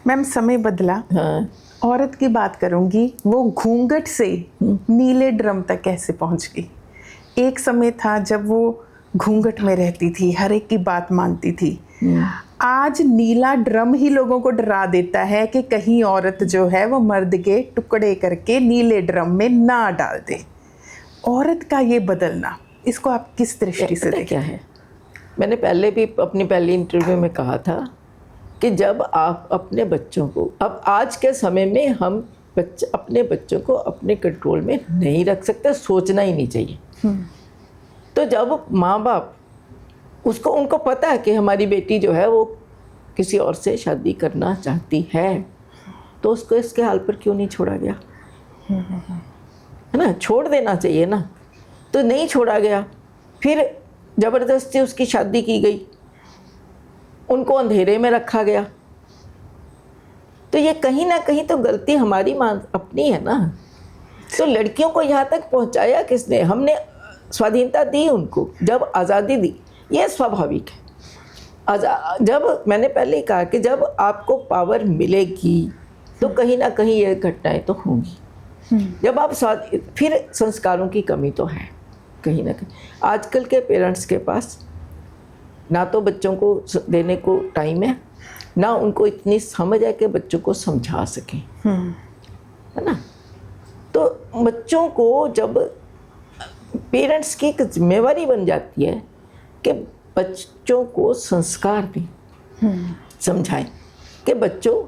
Ma'am समय बदला। हाँ। औरत की बात करूंगी, वो घूंघट से नीले ड्रम तक कैसे पहुंच गई। एक समय था जब वो घूंघट में रहती थी, हर एक की बात मानती थी। आज नीला ड्रम ही लोगों को डरा देता है कि कहीं औरत जो है वो मर्द के टुकड़े करके नीले ड्रम में ना डाल दे। औरत का ये बदलना, इसको आप किस दृष्टि से देखते क्या है? मैंने पहले भी अपनी पहली इंटरव्यू में कहा था कि जब आप अपने बच्चों को, अब आज के समय में हम अपने बच्चों को अपने कंट्रोल में नहीं रख सकते, सोचना ही नहीं चाहिए। तो जब माँ बाप उनको पता है कि हमारी बेटी जो है वो किसी और से शादी करना चाहती है, तो उसको इसके हाल पर क्यों नहीं छोड़ा गया? है ना, छोड़ देना चाहिए ना। तो नहीं छोड़ा गया, फिर ज़बरदस्ती उसकी शादी की गई, उनको अंधेरे में रखा गया। तो ये कहीं ना कहीं तो गलती हमारी अपनी है ना। तो लड़कियों को यहाँ तक पहुँचाया किसने? हमने स्वाधीनता दी उनको, जब आज़ादी दी। ये स्वाभाविक है। जब मैंने पहले ही कहा कि जब आपको पावर मिलेगी तो कहीं ना कहीं ये घटनाएं तो होंगी। जब आप फिर संस्कारों की कमी तो है कहीं ना कहीं। आजकल के पेरेंट्स के पास ना तो बच्चों को देने को टाइम है, ना उनको इतनी समझ है कि बच्चों को समझा सकें, है ना। तो बच्चों को जब पेरेंट्स की एक जिम्मेवारी बन जाती है कि बच्चों को संस्कार दें, समझाएं कि बच्चों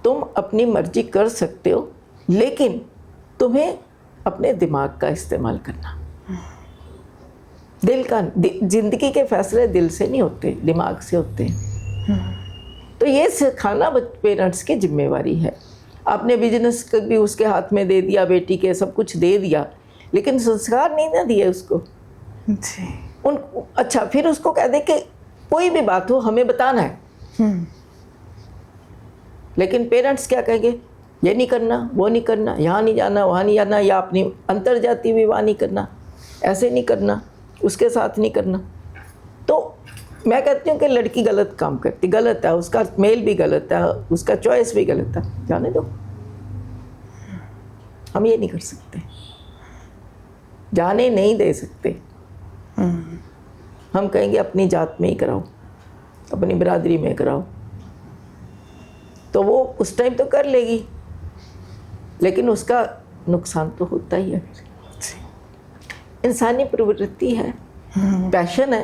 तुम अपनी मर्जी कर सकते हो, लेकिन तुम्हें अपने दिमाग का इस्तेमाल करना। जिंदगी के फैसले दिल से नहीं होते, दिमाग से होते हैं। तो ये सिखाना पेरेंट्स की जिम्मेवारी है। आपने बिजनेस भी उसके हाथ में दे दिया, बेटी के सब कुछ दे दिया, लेकिन संस्कार नहीं ना दिए उसको। अच्छा, फिर उसको कह दे कि कोई भी बात हो हमें बताना है। लेकिन पेरेंट्स क्या कहेंगे? ये नहीं करना, वो नहीं करना, यहाँ नहीं जाना, वहाँ नहीं जाना, या अपनी अंतर्जातीय विवाह नहीं करना, ऐसे नहीं करना, उसके साथ नहीं करना। तो मैं कहती हूँ कि लड़की गलत काम करती, गलत है, उसका मेल भी गलत है, उसका चॉइस भी गलत है, जाने दो। हम ये नहीं कर सकते, जाने नहीं दे सकते। हम कहेंगे अपनी जात में ही कराओ, अपनी बिरादरी में कराओ, तो वो उस टाइम तो कर लेगी, लेकिन उसका नुकसान तो होता ही है। इंसानी प्रवृत्ति है, पैशन है।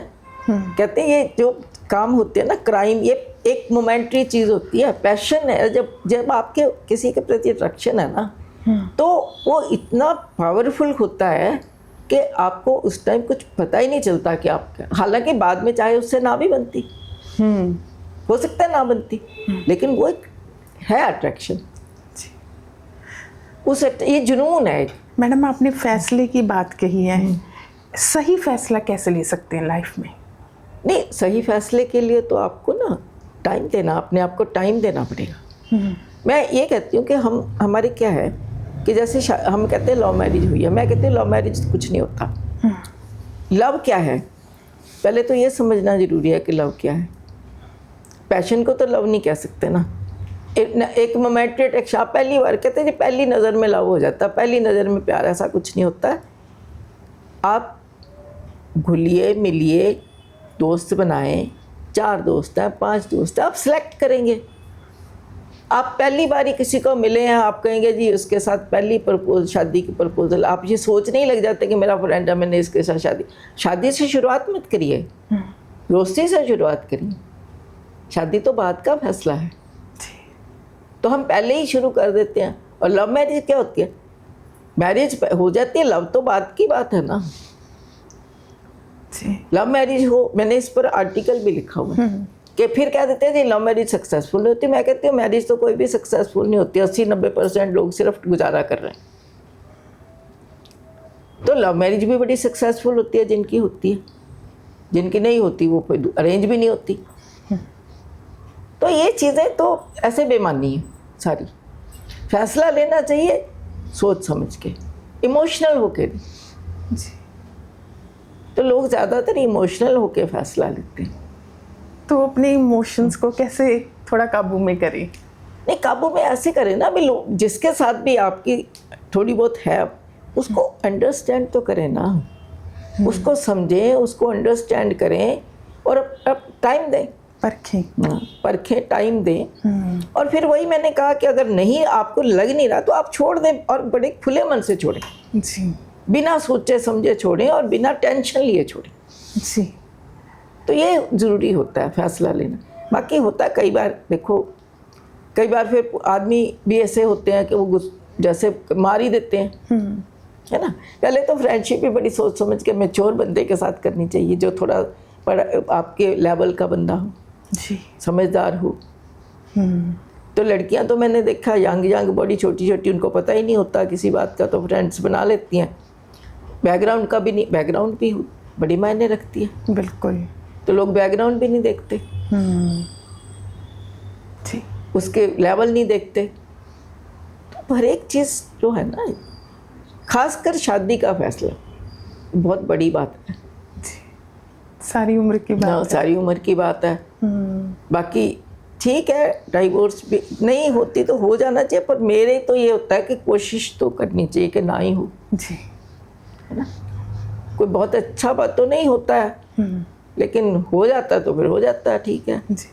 कहते हैं ये जो काम होते हैं ना, क्राइम, ये एक मोमेंट्री चीज़ होती है। पैशन है, जब आपके किसी के प्रति अट्रैक्शन है ना, तो वो इतना पावरफुल होता है कि आपको उस टाइम कुछ पता ही नहीं चलता कि आप, हालांकि बाद में चाहे उससे ना भी बनती, हो सकता है ना बनती, लेकिन वो एक है अट्रैक्शन, उस ये जुनून है। मैडम, आपने फैसले की बात कही है, सही फैसला कैसे ले सकते हैं लाइफ में? नहीं, सही फैसले के लिए तो आपको ना टाइम देना, अपने आप को टाइम देना पड़ेगा। मैं ये कहती हूँ कि हमारे क्या है कि जैसे हम कहते हैं लव मैरिज हुई है, मैं कहती हूँ लव मैरिज कुछ नहीं होता। लव क्या है, पहले तो ये समझना ज़रूरी है कि लव क्या है। पैशन को तो लव नहीं कह सकते ना। एक मोमेंट्री अट्रैक्शन, आप पहली बार कहते हैं पहली नज़र में लव हो जाता, पहली नज़र में प्यार, ऐसा कुछ नहीं होता है। आप घुलिए मिलिए, दोस्त बनाएं, 4 दोस्त हैं, 5 दोस्त हैं, आप सिलेक्ट करेंगे। आप पहली बार ही किसी को मिले हैं, आप कहेंगे जी उसके साथ पहली शादी की प्रपोजल, आप ये सोचने ही लग जाते कि मेरा फ्रेंड है, मैंने इसके साथ शादी से शुरुआत मत करिए, दोस्ती से शुरुआत करिए। शादी तो बाद का फैसला है, तो हम पहले ही शुरू कर देते हैं। और लव मैरिज क्या होती है? मैरिज हो जाती है, लव तो बाद की बात है ना। लव मैरिज हो, मैंने इस पर आर्टिकल भी लिखा हुआ है कि फिर कह देते हैं जी लव मैरिज सक्सेसफुल नहीं होती। मैं कहती हूँ मैरिज तो कोई भी सक्सेसफुल नहीं होती, 80-90% लोग सिर्फ गुजारा कर रहे हैं। तो लव मैरिज भी बड़ी सक्सेसफुल होती है जिनकी होती है, जिनकी नहीं होती वो कोई अरेंज भी नहीं होती। तो ये चीज़ें तो ऐसे बेमानी है सारी। फैसला लेना चाहिए सोच समझ के, इमोशनल होके नहीं। तो लोग ज़्यादातर इमोशनल होके फैसला लेते हैं। तो अपने इमोशंस को कैसे थोड़ा काबू में करें? नहीं, काबू में ऐसे करें ना भी लोग जिसके साथ भी आपकी थोड़ी बहुत है उसको अंडरस्टैंड तो करें ना, उसको समझें, उसको अंडरस्टैंड करें और अब टाइम दें, परखें, टाइम दें। और फिर वही मैंने कहा कि अगर नहीं आपको लग नहीं रहा तो आप छोड़ दें, और बड़े खुले मन से छोड़ें जी, बिना सोचे समझे छोड़ें और बिना टेंशन लिए छोड़ें जी। तो ये ज़रूरी होता है फैसला लेना। बाकी होता है कई बार, देखो कई बार फिर आदमी भी ऐसे होते हैं कि वो जैसे मार ही देते हैं, है ना। पहले तो फ्रेंडशिप भी बड़ी सोच समझ के मैच्योर बंदे के साथ करनी चाहिए, जो थोड़ा बड़ा आपके लेवल का बंदा हो जी, समझदार हो। तो लड़कियां तो मैंने देखा यंग बड़ी छोटी छोटी, उनको पता ही नहीं होता किसी बात का, तो फ्रेंड्स बना लेती हैं, बैकग्राउंड का भी नहीं, बैकग्राउंड भी बड़ी मायने रखती है, बिल्कुल। तो लोग बैकग्राउंड भी नहीं देखते, जी, उसके लेवल नहीं देखते। तो हर एक चीज़ जो है ना, खासकर शादी का फैसला बहुत बड़ी बात है, सारी उम्र की बात है। सारी उम्र की बात है। बाकी ठीक है, डाइवोर्स भी नहीं होती तो हो जाना चाहिए, पर मेरे तो ये होता है कि कोशिश तो करनी चाहिए कि ना ही हो, जी, है ना। कोई बहुत अच्छा बात तो नहीं होता है, लेकिन हो जाता है तो फिर हो जाता है, ठीक है। जी।